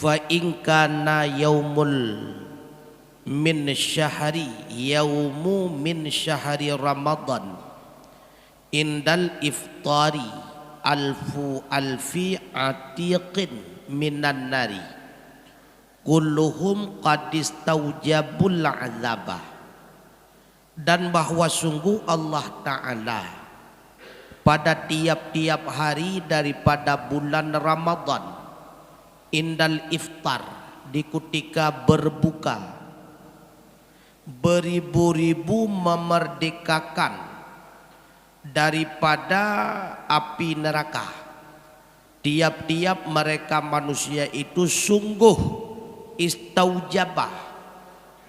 fa in kana yaumu min syahri Ramadan indal iftari alfi atiqin minan nari kulluhum qad istaujabul azabah. Dan bahwa sungguh Allah Ta'ala pada tiap-tiap hari daripada bulan Ramadan indal iftar, di ketika berbuka, beribu-ribu memerdekakan daripada api neraka. Tiap-tiap mereka manusia itu sungguh istaujabah,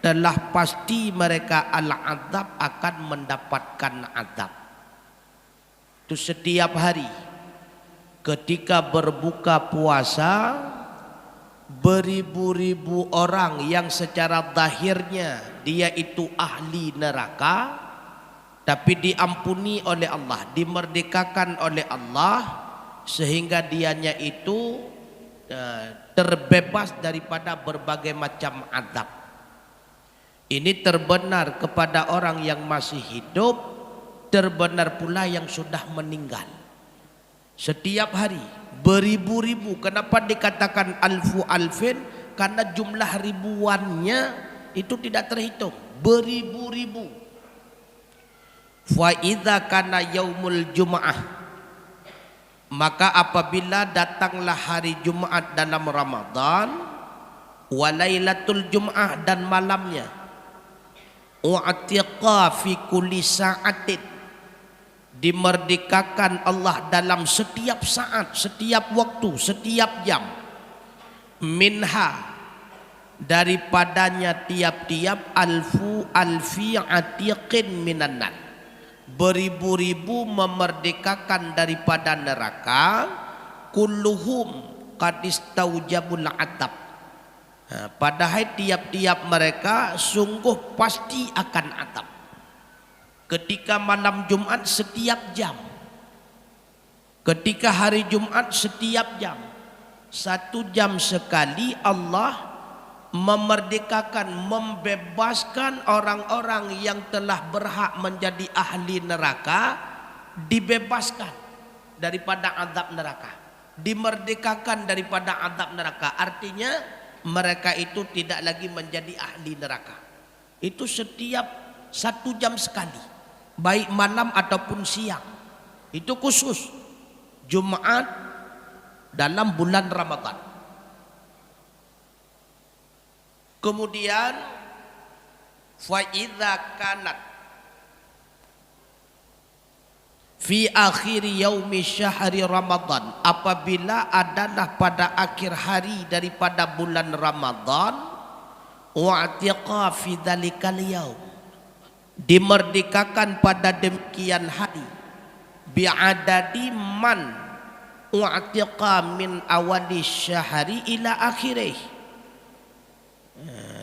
telah pasti mereka al-azab, akan mendapatkan azab. Itu setiap hari ketika berbuka puasa, beribu-ribu orang yang secara zahirnya dia itu ahli neraka, tapi diampuni oleh Allah, dimerdekakan oleh Allah, sehingga dianya itu terbebas daripada berbagai macam azab. Ini terbenar kepada orang yang masih hidup, terbenar pula yang sudah meninggal. Setiap hari beribu-ribu. Kenapa dikatakan alfu alfin? Karena jumlah ribuannya itu tidak terhitung, beribu-ribu. Fa idza kana yaumul jum'ah, maka apabila datanglah hari Jumat dalam Ramadan, wa lailatul jum'ah, dan malamnya, u'tiqa fi kulli sa'atin, dimerdekakan Allah dalam setiap saat, setiap waktu, setiap jam, minha, daripadanya tiap-tiap, alfi atiqin minan nar, beribu-ribu memerdekakan daripada neraka, kulluhum qad istaujabul adab, padahal tiap-tiap mereka sungguh pasti akan adab. Ketika malam Jumat setiap jam, ketika hari Jumat setiap jam, 1 jam sekali Allah memerdekakan, membebaskan orang-orang yang telah berhak menjadi ahli neraka, dibebaskan daripada azab neraka, dimerdekakan daripada azab neraka. Artinya mereka itu tidak lagi menjadi ahli neraka. Itu setiap 1 jam sekali, baik malam ataupun siang. Itu khusus Jumat dalam bulan Ramadan. Kemudian fa idza kanat fi akhir yaumi syahri Ramadan, apabila adalah pada akhir hari daripada bulan Ramadan, wa'tiqa fi dzalikal yaum, dimerdekakan pada demikian hari, bi'adadi man wa'tiqa min awali syahri ila akhirih,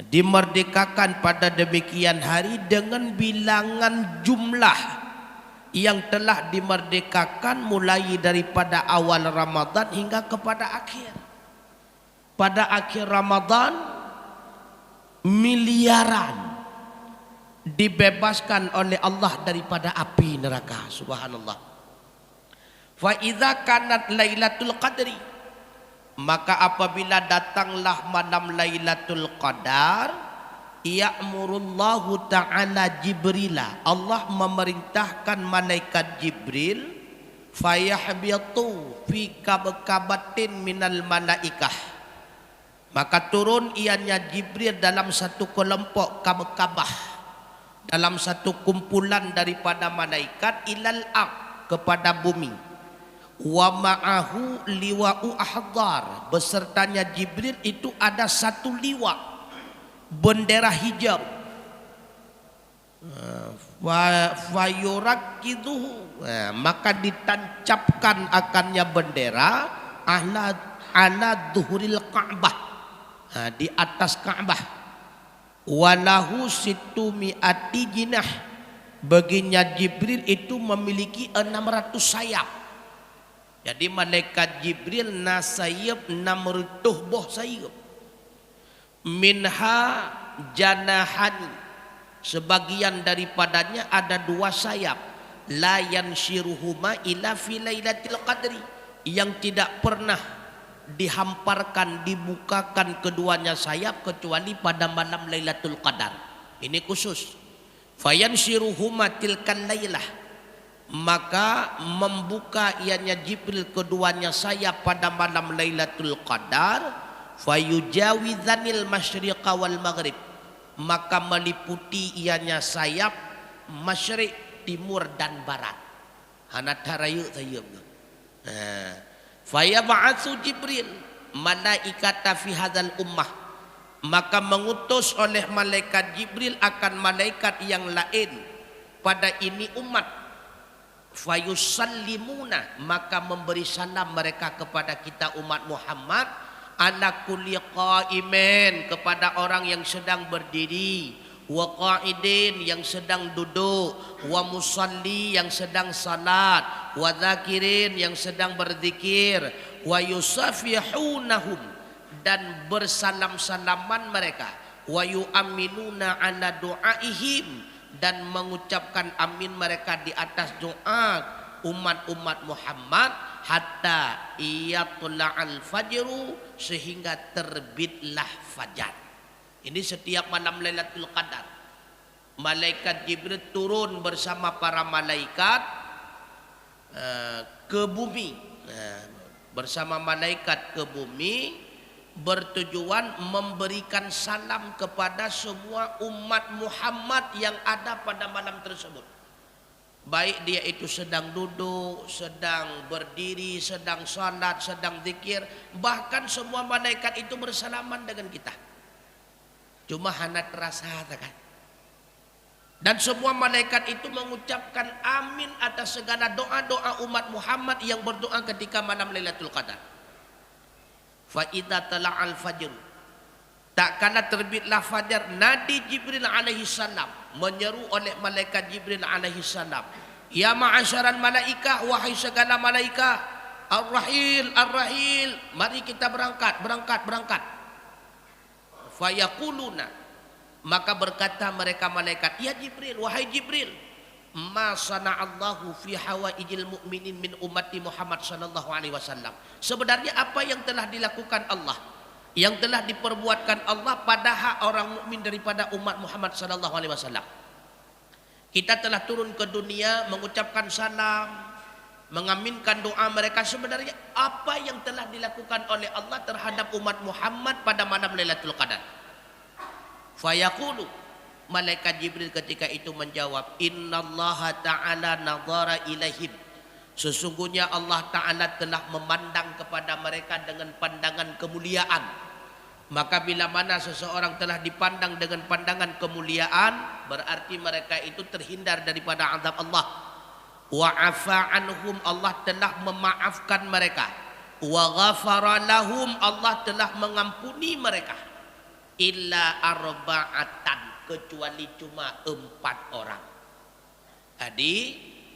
dimerdekakan pada demikian hari dengan bilangan jumlah yang telah dimerdekakan mulai daripada awal Ramadan hingga kepada akhir. Pada akhir Ramadan miliaran dibebaskan oleh Allah daripada api neraka. Subhanallah. Fa idza kanat lailatul qadri, maka apabila datanglah malam Lailatul Qadar, ya'murullahu ta'ala Jibrila, Allah memerintahkan malaikat Jibril, fayahbitu fi kabkabatin minal malaikah, maka turun ianya Jibril dalam satu kelompok kabkabah, dalam satu kumpulan daripada malaikat, ilal ard, kepada bumi. Wa ma'ahu liwa'u ahdar, besertanya Jibril itu ada satu liwa, bendera hijau. Fayurakiduhu, maka ditancapkan akannya bendera ala dhuhuril Ka'bah, di atas Ka'bah. Walahu situ mi'ati jinah, baginya Jibril itu memiliki 600 sayap. Jadi malaikat Jibril nasayib 600 boh sayap. minha janahani, sebagian daripadanya ada dua sayap, la yanshiruhuma illa fi lailatul qadri, yang tidak pernah dihamparkan, dibukakan keduanya sayap kecuali pada malam Lailatul Qadar. Ini khusus. Fayanshiruhuma tilkan lailah, maka membuka ianya Jibril keduanya sayap pada malam Lailatul Qadar. Fayujawizanil masyriqa wal maghrib, maka meliputi ianya sayap masyrik, timur dan barat. Hanat harayu tayyib. Fayab'atsu Jibril malaikata fi hadzal ummah, maka mengutus oleh malaikat Jibril akan malaikat yang lain pada ini umat. Fayusallimuna, maka memberi salam mereka kepada kita umat Muhammad, ala kulli qa'imin, kepada orang yang sedang berdiri, wa qa'idin, yang sedang duduk, wa musalli, yang sedang salat, wa dzakirin, yang sedang berzikir, wa yusafihunahum, dan bersalam-salaman mereka, wa yu'minuna ala du'aihim, dan mengucapkan amin mereka di atas doa umat-umat Muhammad, hatta iyatla'al fajru, sehingga terbitlah fajar. Ini setiap malam Lailatul Qadar, malaikat Jibril turun bersama para malaikat ke bumi, bersama malaikat ke bumi, bertujuan memberikan salam kepada semua umat Muhammad yang ada pada malam tersebut. Baik dia itu sedang duduk, sedang berdiri, sedang salat, sedang zikir, bahkan semua malaikat itu bersalaman dengan kita. Cuma hana terasa kan. Dan semua malaikat itu mengucapkan amin atas segala doa-doa umat Muhammad yang berdoa ketika malam Lailatul Qadar. Fa idza tala'al fajr, tak kala terbitlah fajar, nadi Jibril alaihi salam, menyeru oleh malaikat Jibril alaihi salam, ya ma'asyaral malaikah, wahai segala malaikah, ar-rahil, ar-rahil, mari kita berangkat, berangkat. Fayaquluna, maka berkata mereka malaikat, ya Jibril, wahai Jibril, ma sana'allahu fi hawaijil mu'minin min ummati Muhammad sallallahu alaihi wasallam, sebenarnya apa yang telah dilakukan Allah, yang telah diperbuatkan Allah pada hak orang mukmin daripada umat Muhammad sallallahu alaihi wasallam. Kita telah turun ke dunia mengucapkan salam, mengaminkan doa mereka, sebenarnya apa yang telah dilakukan oleh Allah terhadap umat Muhammad pada malam Lailatul Qadar. Fayaqulu, malaikat Jibril ketika itu menjawab, innallaha ta'ala nadhara ilaihim, sesungguhnya Allah Ta'ala telah memandang kepada mereka dengan pandangan kemuliaan. Maka bila mana seseorang telah dipandang dengan pandangan kemuliaan, berarti mereka itu terhindar daripada azab Allah. Wa afa anhum, Allah telah memaafkan mereka. Wa ghafara lahum, Allah telah mengampuni mereka. Illa arba'atan, kecuali cuma 4 orang. Jadi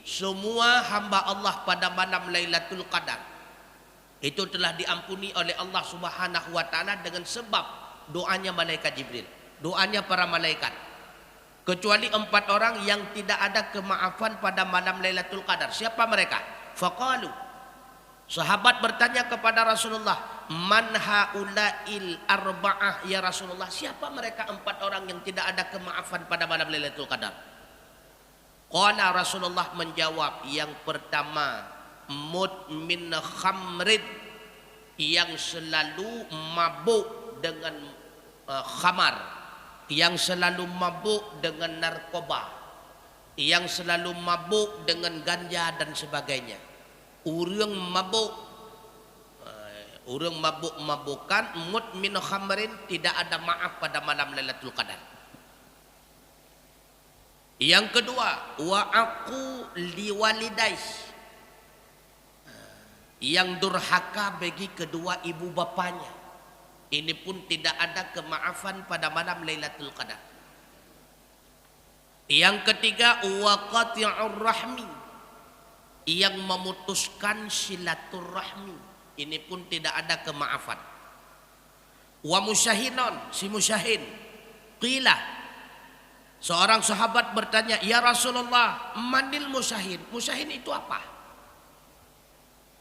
semua hamba Allah pada malam Lailatul Qadar itu telah diampuni oleh Allah Subhanahu wa taala dengan sebab doanya malaikat Jibril, doanya para malaikat. Kecuali 4 orang yang tidak ada kemaafan pada malam Lailatul Qadar. Siapa mereka? Faqalu, sahabat bertanya kepada Rasulullah, man haula'il arba'ah ya Rasulullah, siapa mereka 4 orang yang tidak ada kemaafan pada malam Lailatul Qadar? Qala, Rasulullah menjawab, yang pertama mudmin khamrin, yang selalu mabuk dengan khamar, yang selalu mabuk dengan narkoba, yang selalu mabuk dengan ganja dan sebagainya. Urang mabuk, urang mabuk-mabukan, mudmin khamrin, tidak ada maaf pada malam Lailatul Qadar. Yang kedua, wa aku liwalidai, yang durhaka bagi kedua ibu bapanya. Ini pun tidak ada kemaafan pada malam Lailatul Qadar. Yang ketiga, wa qati'ur rahmi, yang memutuskan silaturahmi. Ini pun tidak ada kemaafan. Wa musyahinon, si musyahin. Qila, seorang sahabat bertanya, ya Rasulullah, manil musyahin? Musyahin itu apa?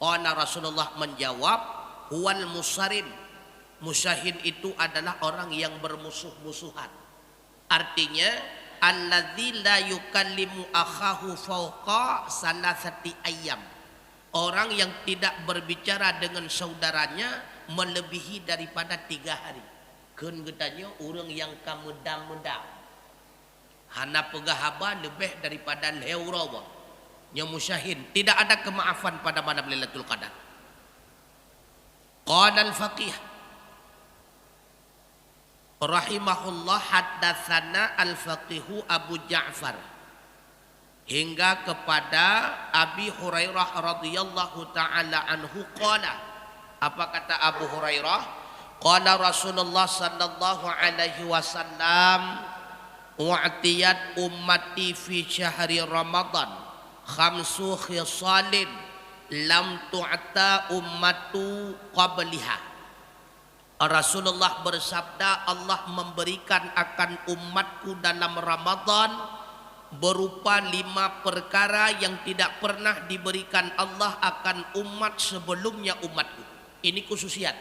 Qala Rasulullah menjawab, huwal musarim. Musyahin itu adalah orang yang bermusuh-musuhan. Artinya, alladzi la yukallimu akhahu fawqa salasati ayyam. Orang yang tidak berbicara dengan saudaranya melebihi daripada 3 hari. Keun getanya orang yang kamedam-medam. Hana pegahaba lebih daripada leurawa. Nya musyahin, tidak ada kemaafan pada malam Lailatul Qadar. Qala al-faqih rahimahullah haddatsana al-faqihu Abu Ja'far hingga kepada Abi Hurairah radhiyallahu taala anhu qala. Apa kata Abu Hurairah? Qala Rasulullah sallallahu alaihi wasallam, wa'tiyat ummati fi syahri Ramadan khamsu khisalin lam tu'ta ummatu qabliha. Rasulullah bersabda, Allah memberikan akan umatku dalam Ramadan berupa 5 perkara yang tidak pernah diberikan Allah akan umat sebelumnya umatku. Ini khususiat.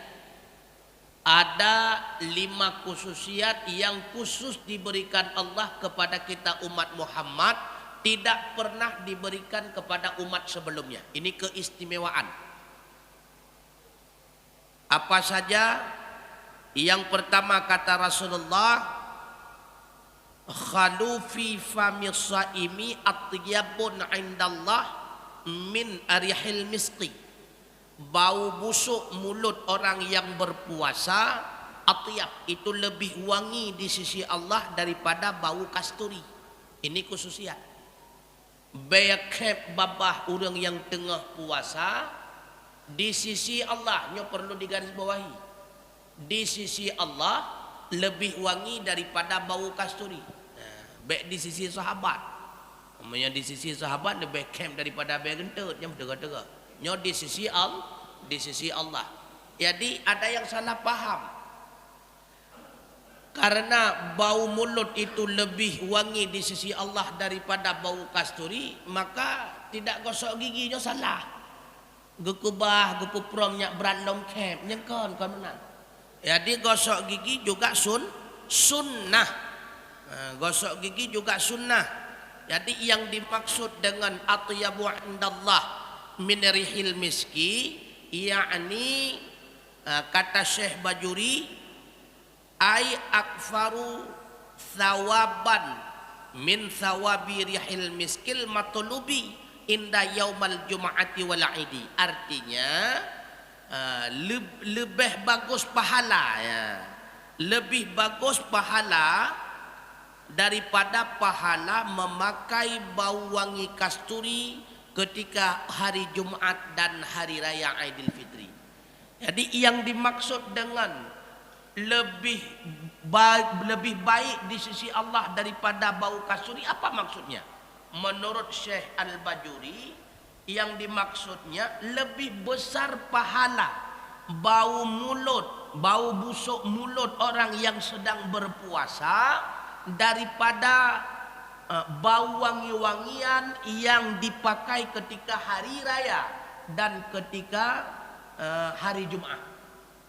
Ada 5 khususiat yang khusus diberikan Allah kepada kita umat Muhammad, tidak pernah diberikan kepada umat sebelumnya. Ini keistimewaan. Apa saja? Yang pertama kata Rasulullah, khalu fi fami shaimi atyabun indallah min arihil miski. Bau busuk mulut orang yang berpuasa, atyab itu lebih wangi di sisi Allah daripada bau kasturi. Ini khususiat. Bayakep babah orang yang tengah puasa di sisi Allah, nya perlu digarisbawahi. Di sisi Allah lebih wangi daripada bau kasturi. Baik di sisi sahabat. Namanya di sisi sahabat lebih kem daripada baik gentut yang tega-tega. Nyo di sisi Allah. Jadi ada yang salah paham. Karena bau mulut itu lebih wangi di sisi Allah daripada bau kasturi, maka tidak gosok giginya salah. Gekubah, gepupromnya berandom kem, nyengkon kon menang. Jadi gosok gigi juga sunnah. Gosok gigi juga sunnah. Jadi yang dimaksud dengan atyabu indallah min rihil miski, yakni kata Syekh Bajuri, ay akfaru thawaban min thawabi rihil miskil matlubi inda yaumal jum'ati wal idi. Artinya lebih bagus pahala, ya. Lebih bagus pahala daripada pahala memakai bau wangi kasturi ketika hari Jumat dan hari raya Aidil Fitri. Jadi yang dimaksud dengan lebih baik di sisi Allah daripada bau kasturi, apa maksudnya? Menurut Syekh Al-Bajuri, yang dimaksudnya lebih besar pahala bau busuk mulut orang yang sedang berpuasa daripada bau wangi-wangian yang dipakai ketika hari raya dan ketika hari Jumat.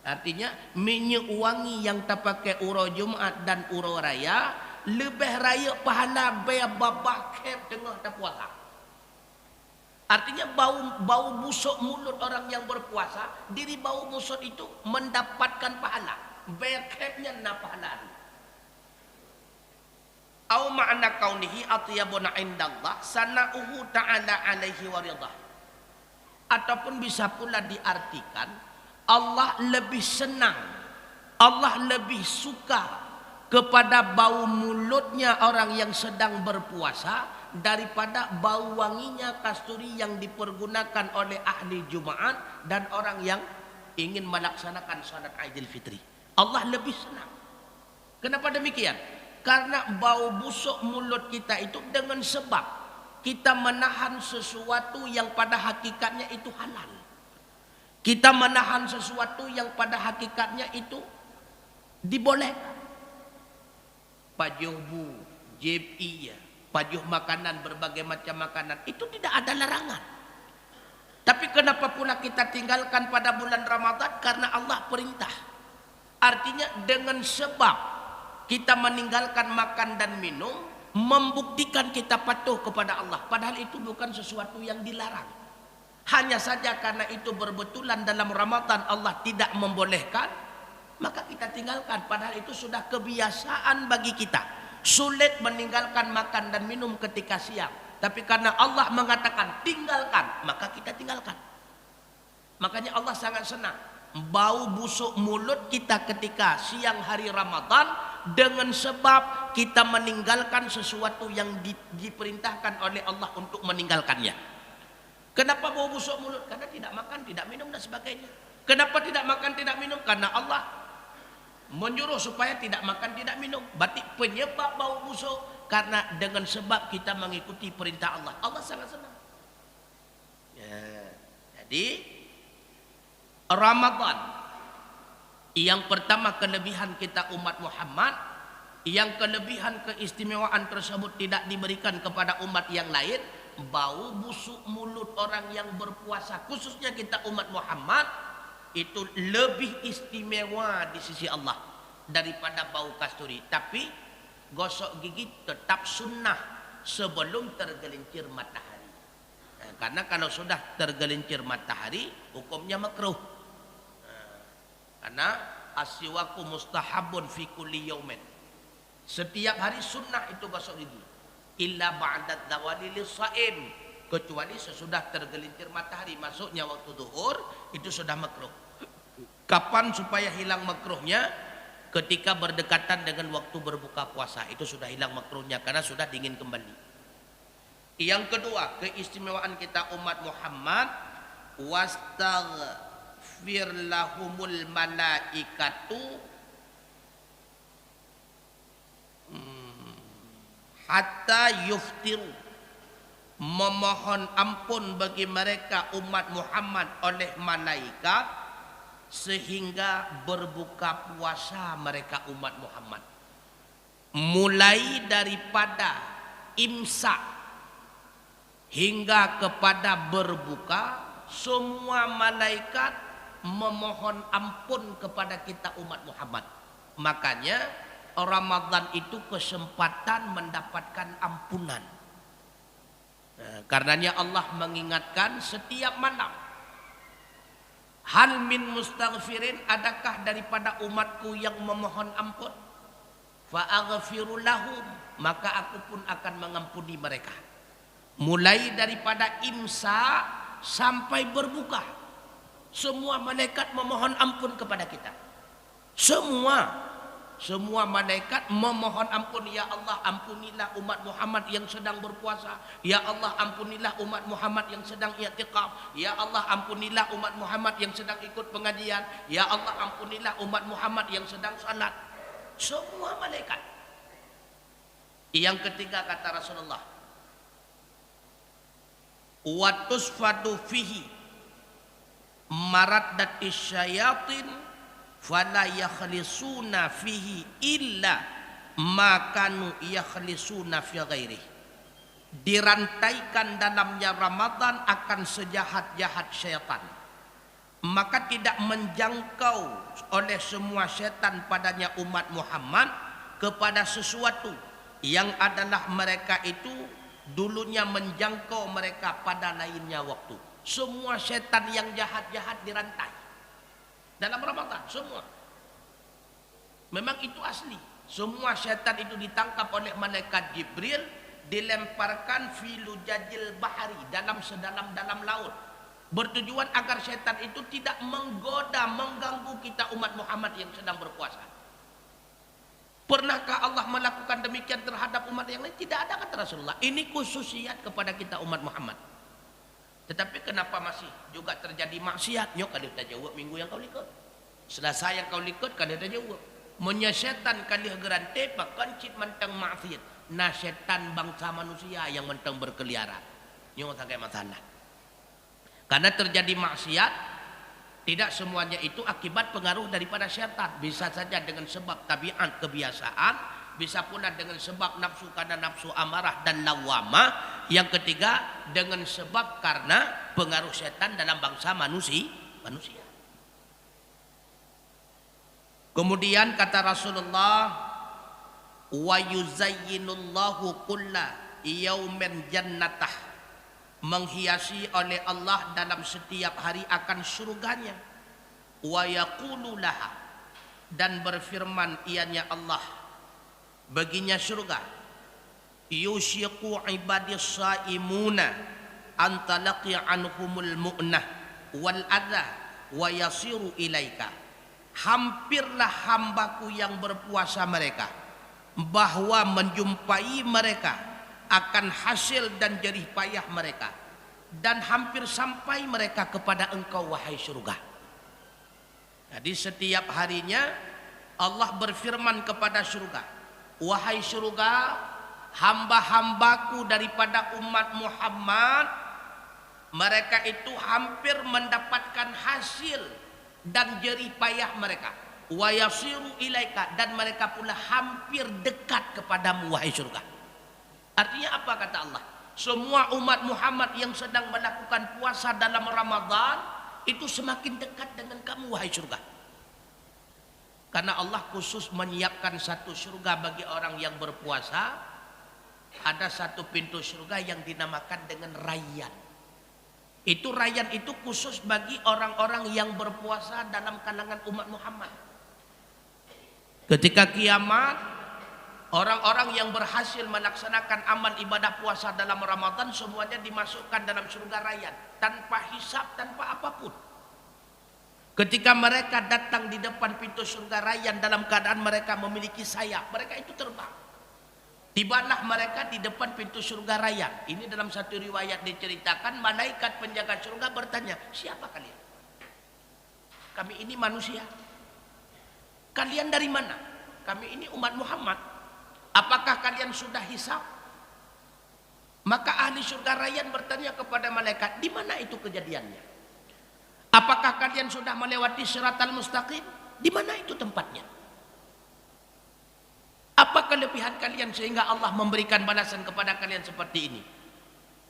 Artinya minyak wangi yang terpakai uro Jumat dan uro raya lebih raya pahala bayar babak kep tengah tak puasa. Artinya bau busuk mulut orang yang berpuasa, diri bau busuk itu mendapatkan pahala. Bekepnya na pahala. Au ma'na kaunihi atyabuna indallah sana'uhu ta'ala alaihi waridah. Ataupun bisa pula diartikan Allah lebih senang, Allah lebih suka kepada bau mulutnya orang yang sedang berpuasa daripada bau wanginya kasturi yang dipergunakan oleh ahli Jumat dan orang yang ingin melaksanakan salat Aidil Fitri. Allah lebih senang. Kenapa demikian? Karena bau busuk mulut kita itu dengan sebab kita menahan sesuatu yang pada hakikatnya itu halal. Kita menahan sesuatu yang pada hakikatnya itu Dibolehkan. Pajuh bu, jeb iya, pajuh makanan, berbagai macam makanan, itu tidak ada larangan. Tapi kenapa pula kita tinggalkan pada bulan Ramadan? Karena Allah perintah. Artinya dengan sebab kita meninggalkan makan dan minum, membuktikan kita patuh kepada Allah. Padahal itu bukan sesuatu yang dilarang. Hanya saja karena itu berbetulan dalam Ramadan Allah tidak membolehkan, maka kita tinggalkan. Padahal itu sudah kebiasaan bagi kita. Sulit meninggalkan makan dan minum ketika siang. Tapi karena Allah mengatakan tinggalkan, maka kita tinggalkan. Makanya Allah sangat senang. Bau busuk mulut kita ketika siang hari Ramadan dengan sebab kita meninggalkan sesuatu yang diperintahkan oleh Allah untuk meninggalkannya. Kenapa bau busuk mulut? Karena tidak makan, tidak minum dan sebagainya. Kenapa tidak makan, tidak minum? Karena Allah menyuruh supaya tidak makan, tidak minum. Berarti penyebab bau busuk karena dengan sebab kita mengikuti perintah Allah. Allah sangat senang. Ya, jadi Ramadan yang pertama kelebihan kita umat Muhammad, yang kelebihan keistimewaan tersebut tidak diberikan kepada umat yang lain. Bau busuk mulut orang yang berpuasa, khususnya kita umat Muhammad, itu lebih istimewa di sisi Allah daripada bau kasturi. Tapi gosok gigi tetap sunnah sebelum tergelincir matahari. Nah, karena kalau sudah tergelincir matahari hukumnya makruh. Karena asyiwaku mustahabun fi kulli yaumin. Setiap hari sunnah itu gosok gigi. Illa ba'da zawali lis-shaim, kecuali sesudah tergelincir matahari, masuknya waktu zuhur, itu sudah makruh. Kapan supaya hilang makruhnya? Ketika berdekatan dengan waktu berbuka puasa, itu sudah hilang makruhnya karena sudah dingin kembali. Yang kedua, keistimewaan kita umat Muhammad, wastaghfir lahumul malaikatu hatta yuftiru, memohon ampun bagi mereka umat Muhammad oleh malaikat sehingga berbuka puasa mereka umat Muhammad. Mulai daripada imsak hingga kepada berbuka, semua malaikat memohon ampun kepada kita umat Muhammad. Makanya Ramadan itu kesempatan mendapatkan ampunan. Karenanya Allah mengingatkan setiap malam, hal min mustaghfirin, adakah daripada umatku yang memohon ampun? Fa'aghfiru lahum, maka aku pun akan mengampuni mereka. Mulai daripada imsa sampai berbuka, semua malaikat memohon ampun kepada kita. Semua malaikat memohon ampun. Ya Allah, ampunilah umat Muhammad yang sedang berpuasa. Ya Allah, ampunilah umat Muhammad yang sedang i'tikaf. Ya Allah, ampunilah umat Muhammad yang sedang ikut pengajian. Ya Allah, ampunilah umat Muhammad yang sedang salat. Semua malaikat. Yang ketiga kata Rasulullah, wa tusfadu fihi maraddatis syayatin fala yakhlisuna fihi illa ma kanu yakhlisuna fi ghairi. Dirantaikan dalamnya Ramadan akan sejahat-jahat syaitan, maka tidak menjangkau oleh semua syaitan padanya umat Muhammad kepada sesuatu yang adalah mereka itu dulunya menjangkau mereka pada lainnya waktu. Semua syaitan yang jahat-jahat dirantai dalam Ramadan, semua. Memang itu asli. Semua syaitan itu ditangkap oleh malaikat Jibril, dilemparkan filu jajil bahari, dalam sedalam-dalam laut. Bertujuan agar syaitan itu tidak menggoda, mengganggu kita umat Muhammad yang sedang berpuasa. Pernahkah Allah melakukan demikian terhadap umat yang lain? Tidak ada, kata Rasulullah. Ini khususiat kepada kita umat Muhammad. Tetapi kenapa masih juga terjadi maksiat? Nyok kali kita jawab minggu yang kau likut. Selasa yang kau likut kali kita jawab. Menyesetan kali gerante pakancit mentang maksiat. Nah setan bangsa manusia yang mentang berkeliaran. Nyok tak kayak masalah. Karena terjadi maksiat, Tidak semuanya itu akibat pengaruh daripada syaitan. Bisa saja dengan sebab tabiat kebiasaan, bisa pula dengan sebab nafsu karena nafsu amarah dan lawamah. Yang ketiga dengan sebab karena pengaruh syaitan dalam bangsa manusia. Kemudian kata Rasulullah, wa yuzayyinullahu kulla yaumin jannatah, menghiasi oleh Allah dalam setiap hari akan surganya. Wa yaqulu laha, dan berfirman ianya Allah baginya surga, yusyiqu ibadis saimuna antalaqi anhumul mu'nah wal adha wa yasiru ilaika. Hampirlah hambaku yang berpuasa mereka, bahwa menjumpai mereka akan hasil dan jerih payah mereka, dan hampir sampai mereka kepada engkau wahai surga. Jadi setiap harinya Allah berfirman kepada surga, wahai surga, hamba-hambaku daripada umat Muhammad, mereka itu hampir mendapatkan hasil dan jerih payah mereka. Wa yasiru ilaika, dan mereka pula hampir dekat kepadamu wahai surga. Artinya apa kata Allah? Semua umat Muhammad yang sedang melakukan puasa dalam Ramadan itu semakin dekat dengan kamu wahai surga. Karena Allah khusus menyiapkan satu surga bagi orang yang berpuasa. Ada satu pintu surga yang dinamakan dengan Rayyan. Itu Rayyan itu khusus bagi orang-orang yang berpuasa dalam kalangan umat Muhammad. Ketika kiamat, orang-orang yang berhasil melaksanakan amal ibadah puasa dalam Ramadan semuanya dimasukkan dalam surga Rayyan tanpa hisab, tanpa apapun. Ketika mereka datang di depan pintu surga Rayyan dalam keadaan mereka memiliki sayap, mereka itu terbang. Tibalah mereka di depan pintu surga Rayyan. Ini dalam satu riwayat diceritakan, malaikat penjaga surga bertanya, siapa kalian? Kami ini manusia. Kalian dari mana? Kami ini umat Muhammad. Apakah kalian sudah hisab? Maka ahli surga Rayyan bertanya kepada malaikat, di mana itu kejadiannya? Apakah kalian sudah melewati Shiratal Mustaqim? Di mana itu tempatnya? Apa kelebihan kalian sehingga Allah memberikan balasan kepada kalian seperti ini?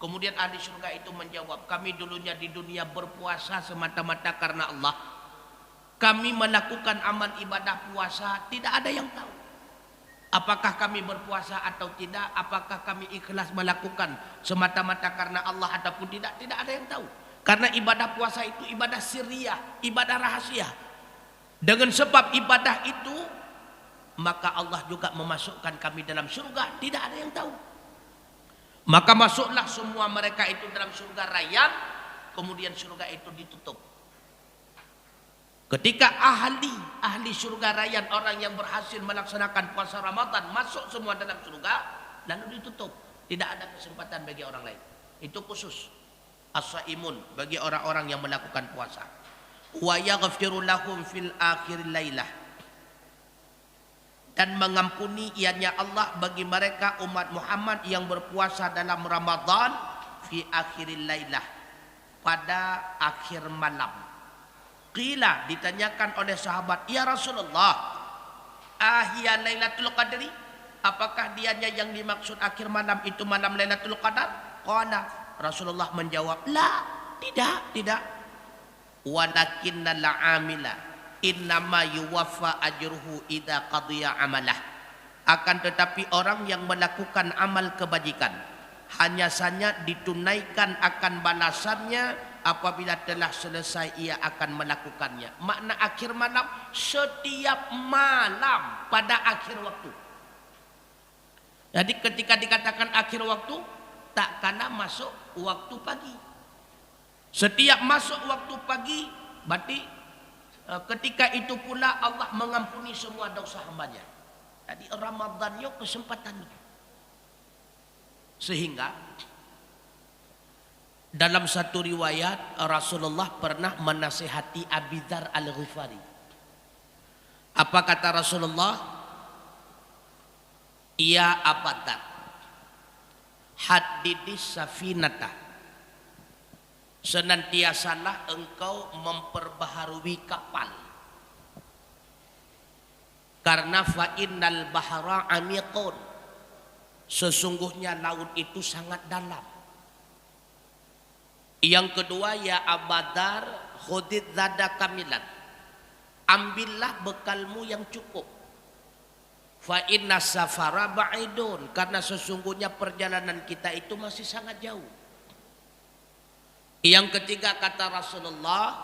Kemudian ahli surga itu menjawab, kami dulunya di dunia berpuasa semata-mata karena Allah. Kami melakukan amal ibadah puasa, tidak ada yang tahu apakah kami berpuasa atau tidak, apakah kami ikhlas melakukan semata-mata karena Allah ataupun tidak, tidak ada yang tahu. Karena ibadah puasa itu ibadah sirriyah, ibadah rahasia. Dengan sebab ibadah itu, maka Allah juga memasukkan kami dalam surga, tidak ada yang tahu. Maka masuklah semua mereka itu dalam surga Rayyan, kemudian surga itu ditutup. Ketika ahli surga Rayyan, orang yang berhasil melaksanakan puasa Ramadan, masuk semua dalam surga, lalu ditutup. Tidak ada kesempatan bagi orang lain. Itu khusus as-saimun, bagi orang-orang yang melakukan puasa. Wa yaghfiru lahum fil akhir lailah, dan mengampuni ianya Allah bagi mereka umat Muhammad yang berpuasa dalam Ramadan fi akhiril lailah, pada akhir malam. Qila, ditanyakan oleh sahabat, ya Rasulullah, ahya Lailatul Qadri, apakah dianya yang dimaksud akhir malam itu malam Lailatul Qadar? Qala, Rasulullah menjawab, la, tidak. Walakinnal amila innama yuwaffa ajruhu idza qadiya amalah. Akan tetapi orang yang melakukan amal kebajikan hanya saja ditunaikan akan balasannya apabila telah selesai ia akan melakukannya. Makna akhir malam, setiap malam pada akhir waktu. Jadi ketika dikatakan akhir waktu, tak kala masuk waktu pagi. Setiap masuk waktu pagi, berarti ketika itu pula Allah mengampuni semua dosa hambanya. Jadi Ramadannya kesempatan itu. Sehingga dalam satu riwayat Rasulullah pernah menasihati Abi Dzar Al-Ghifari. Apa kata Rasulullah? Ya Abu Dzar, haddidis safinata, senantiasalah engkau memperbaharui kapal. Karena fa innal bahra amiqun, sesungguhnya laut itu sangat dalam. Yang kedua, ya Abadar khudid zada kamilan, ambillah bekalmu yang cukup. Fa inna safara ba'idun, karena sesungguhnya perjalanan kita itu masih sangat jauh. Yang ketiga kata Rasulullah,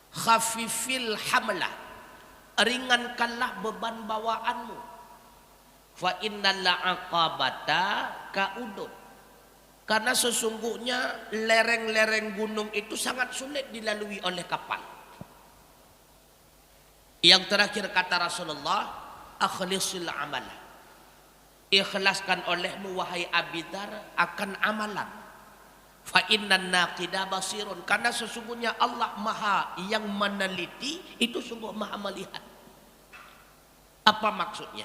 khafifil hamlah, ringankanlah beban bawaanmu. Fa innal aqabata kaudud, karena sesungguhnya lereng-lereng gunung itu sangat sulit dilalui oleh kapal. Yang terakhir kata Rasulullah, akhlisil amal, ikhlaskan olehmu wahai Abidar akan amalan. Fa innan naqida basirun, karena sesungguhnya Allah Maha yang meneliti, itu sungguh Maha melihat. Apa maksudnya?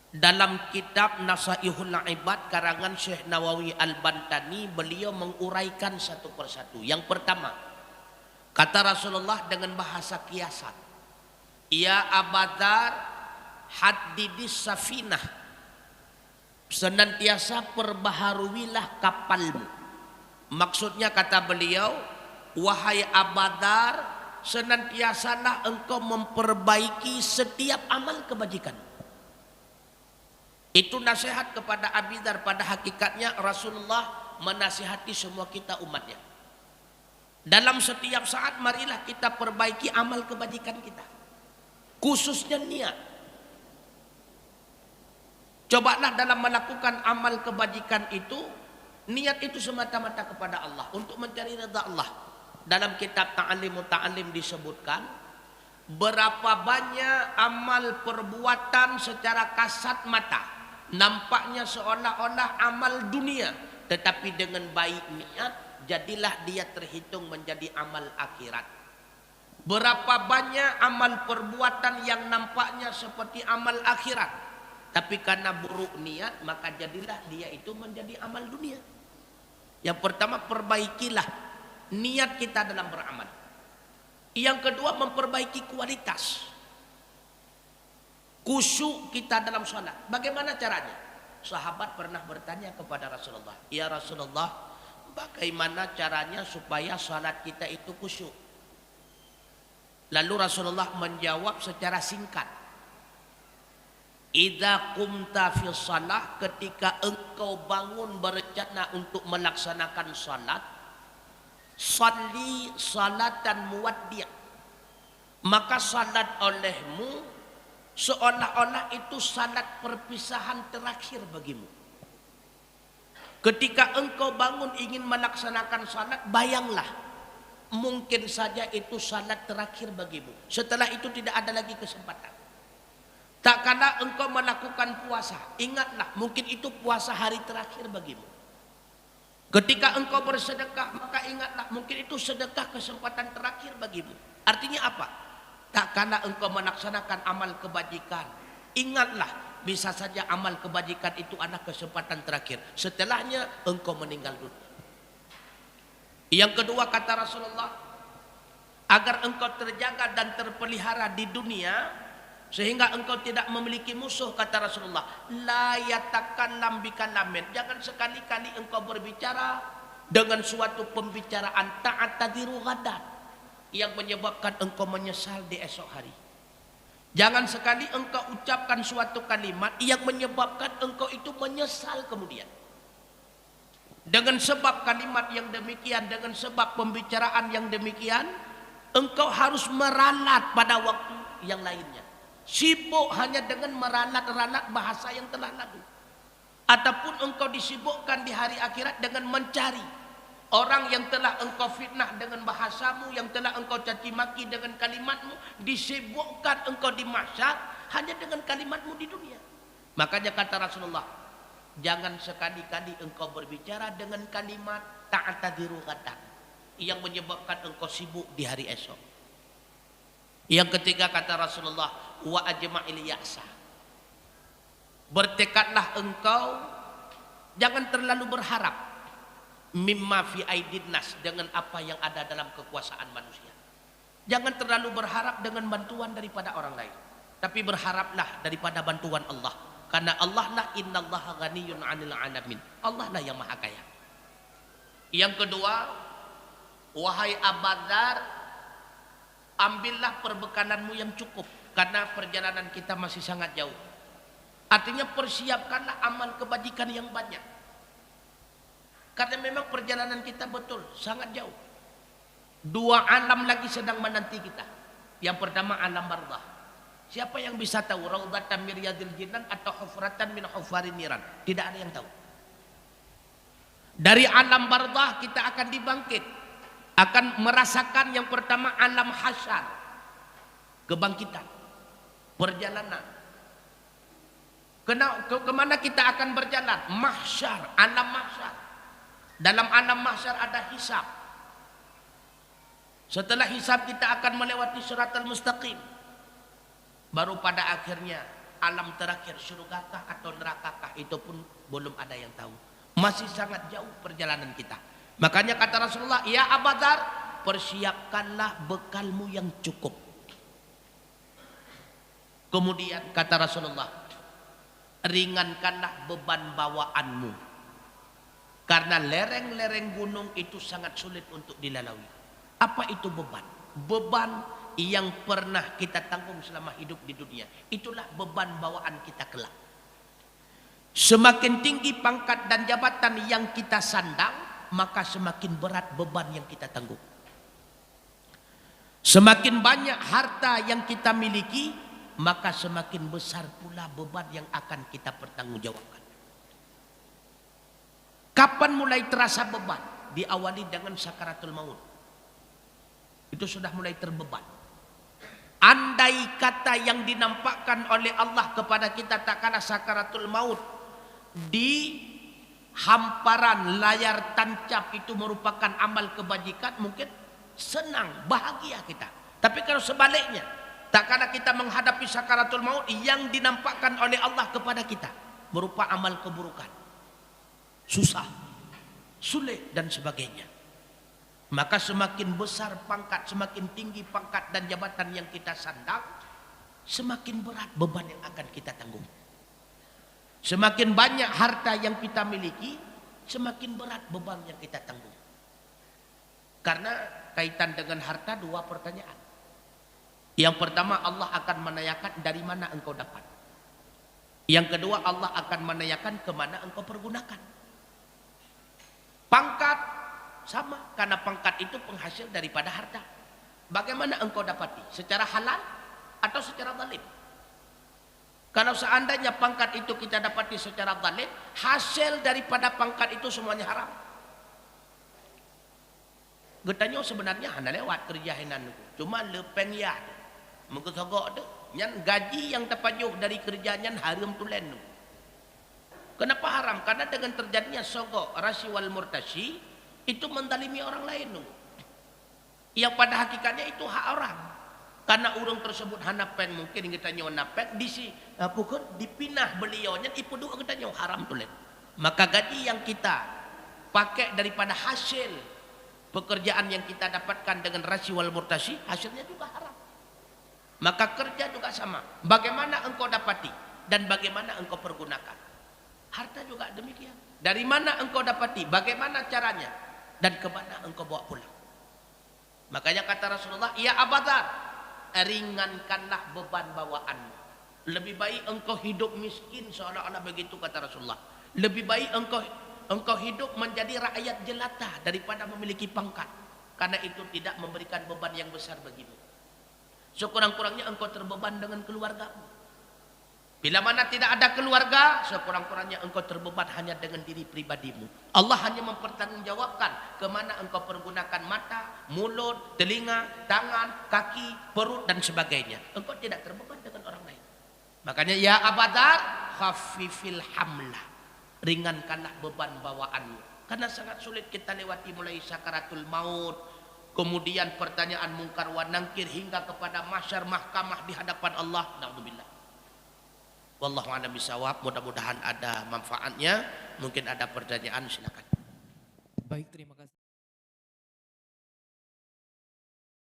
Dalam kitab Nasaihul Ibad karangan Syekh Nawawi Al-Bantani, beliau menguraikan satu persatu. Yang pertama, kata Rasulullah dengan bahasa kiasan, ya Abadar haddidis safinah, senantiasa perbaharuilah kapalmu. Maksudnya kata beliau, wahai Abadar, senantiasalah engkau memperbaiki setiap amal kebajikan. Itu nasihat kepada Abidar. Pada hakikatnya Rasulullah menasihati semua kita umatnya. Dalam setiap saat marilah kita perbaiki amal kebajikan kita, khususnya niat. Cobalah dalam melakukan amal kebajikan itu, niat itu semata-mata kepada Allah, untuk mencari ridha Allah. Dalam kitab Ta'alim Muta'alim disebutkan, berapa banyak amal perbuatan secara kasat mata nampaknya seolah-olah amal dunia, tetapi dengan baik niat jadilah dia terhitung menjadi amal akhirat. Berapa banyak amal perbuatan yang nampaknya seperti amal akhirat, tapi karena buruk niat maka jadilah dia itu menjadi amal dunia. Yang pertama, perbaikilah niat kita dalam beramal. Yang kedua, memperbaiki kualitas khusyuk kita dalam sholat. Bagaimana caranya? Sahabat pernah bertanya kepada Rasulullah, ya Rasulullah, bagaimana caranya supaya sholat kita itu khusyuk? Lalu Rasulullah menjawab secara singkat, idza qumta fi shalah, ketika engkau bangun berencana untuk melaksanakan salat, shalli salatan muwaddi', maka salat olehmu seolah-olah itu salat perpisahan terakhir bagimu. Ketika engkau bangun ingin melaksanakan salat, bayanglah mungkin saja itu salat terakhir bagimu. Setelah itu tidak ada lagi kesempatan. Tak kala engkau melakukan puasa, ingatlah mungkin itu puasa hari terakhir bagimu. Ketika engkau bersedekah, maka ingatlah mungkin itu sedekah kesempatan terakhir bagimu. Artinya apa? Tak kala engkau melaksanakan amal kebajikan, ingatlah bisa saja amal kebajikan itu adalah kesempatan terakhir. Setelahnya engkau meninggal dunia. Yang kedua kata Rasulullah, agar engkau terjaga dan terpelihara di dunia sehingga engkau tidak memiliki musuh, kata Rasulullah, la yatakallam bikalamin, jangan sekali-kali engkau berbicara dengan suatu pembicaraan ta'atadiru ghadan, yang menyebabkan engkau menyesal di esok hari. Jangan sekali engkau ucapkan suatu kalimat yang menyebabkan engkau itu menyesal kemudian. Dengan sebab kalimat yang demikian, dengan sebab pembicaraan yang demikian, engkau harus meralat pada waktu yang lainnya. Sibuk hanya dengan meralat-ralat bahasa yang telah lalu. Ataupun engkau disibukkan di hari akhirat dengan mencari orang yang telah engkau fitnah dengan bahasamu, yang telah engkau caci maki dengan kalimatmu, disibukkan engkau di mahsyar hanya dengan kalimatmu di dunia. Makanya kata Rasulullah, jangan sekali-kali engkau berbicara dengan kalimat ta'tadiru ghadan, yang menyebabkan engkau sibuk di hari esok. Yang ketiga kata Rasulullah, wa ajma'il ya'sa, bertekadlah engkau jangan terlalu berharap. mimma fi aidin nas, dengan apa yang ada dalam kekuasaan manusia. Jangan terlalu berharap dengan bantuan daripada orang lain, tapi berharaplah daripada bantuan Allah. Karena Allah lah, innallaha ghaniyun 'anil 'alamin. Allah lah yang maha kaya. Yang kedua, wahai Abu Dzar, ambillah perbekananmu yang cukup, karena perjalanan kita masih sangat jauh. Artinya persiapkanlah amal kebajikan yang banyak, karena memang perjalanan kita betul sangat jauh. Dua alam lagi sedang menanti kita. Yang pertama alam barzah. Siapa yang bisa tahu raudhatan min riyadil jinan atau hufratan min hufarin niran? Tidak ada yang tahu. Dari alam barzah kita akan dibangkit, akan merasakan yang pertama alam hasyar, kebangkitan, perjalanan. Kemana kita akan berjalan? Mahsyar, alam mahsyar. Dalam alam mahsyar ada hisab. Setelah hisab kita akan melewati siratal mustaqim. Baru pada akhirnya alam terakhir, surgakah atau nerakakah, itu pun belum ada yang tahu. Masih sangat jauh perjalanan kita. Makanya kata Rasulullah, ya Abu Dzar, persiapkanlah bekalmu yang cukup. Kemudian kata Rasulullah, ringankanlah beban bawaanmu, karena lereng-lereng gunung itu sangat sulit untuk dilalui. Apa itu beban? Beban yang pernah kita tanggung selama hidup di dunia. Itulah beban bawaan kita kelak. Semakin tinggi pangkat dan jabatan yang kita sandang, maka semakin berat beban yang kita tanggung. Semakin banyak harta yang kita miliki, maka semakin besar pula beban yang akan kita pertanggungjawabkan. Kapan mulai terasa beban? Diawali dengan sakaratul maut. Itu sudah mulai terbeban. Andai kata yang dinampakkan oleh Allah kepada kita tak kala sakaratul maut di hamparan layar tancap itu merupakan amal kebajikan, mungkin senang, bahagia kita. Tapi kalau sebaliknya, tak kala kita menghadapi sakaratul maut yang dinampakkan oleh Allah kepada kita berupa amal keburukan, susah, sulit dan sebagainya, maka semakin besar pangkat, semakin tinggi pangkat dan jabatan yang kita sandang, semakin berat beban yang akan kita tanggung. Semakin banyak harta yang kita miliki, semakin berat beban yang kita tanggung. Karena kaitan dengan harta dua pertanyaan. Yang pertama, Allah akan menanyakan dari mana engkau dapat. Yang kedua, Allah akan menanyakan kemana engkau pergunakan. Pangkat sama, karena pangkat itu penghasil daripada harta. Bagaimana engkau dapati? Secara halal atau secara zalim? Kalau seandainya pangkat itu kita dapati secara zalim, hasil daripada pangkat itu semuanya haram. Getanya sebenarnya hanya lewat kerja hinan, cuma lepeng ya, mengesogok tu, yang gaji yang terpajuh dari kerjanya haram tulen. Kenapa haram? Karena dengan terjadinya sogok rasi wal murtasi, itu mendalimi orang lain, yang pada hakikatnya itu hak orang. Karena orang tersebut hanapen, mungkin kita nyawa napek pukul dipinah beliaunya ipu dua kita nyawa haram tulen. Maka gaji yang kita pakai daripada hasil pekerjaan yang kita dapatkan dengan rasi wal murtasi, hasilnya juga haram. Maka kerja juga sama. Bagaimana engkau dapati dan bagaimana engkau pergunakan. Harta juga demikian. Dari mana engkau dapati, bagaimana caranya, dan kemana engkau bawa pulang. Makanya kata Rasulullah, ya Abu Dzar, ringankanlah beban bawaanmu. Lebih baik engkau hidup miskin, seolah-olah begitu kata Rasulullah. Lebih baik engkau hidup menjadi rakyat jelata daripada memiliki pangkat, karena itu tidak memberikan beban yang besar bagimu. Sekurang-kurangnya engkau terbeban dengan keluargamu. Bila mana tidak ada keluarga, sekurang-kurangnya engkau terbeban hanya dengan diri pribadimu. Allah hanya mempertanggungjawabkan kemana engkau pergunakan mata, mulut, telinga, tangan, kaki, perut dan sebagainya. Engkau tidak terbeban dengan orang lain. Makanya ya Abu Dzar, khaffifil hamlah, ringankanlah beban bawaanmu. Karena sangat sulit kita lewati mulai sakaratul maut, kemudian pertanyaan mungkar wa nangkir, hingga kepada mahsyar, mahkamah di hadapan Allah. Na'udzubillah. Wallahu a'lam bishawab. Mudah-mudahan ada manfaatnya. Mungkin ada pertanyaan, silakan. Baik, terima kasih.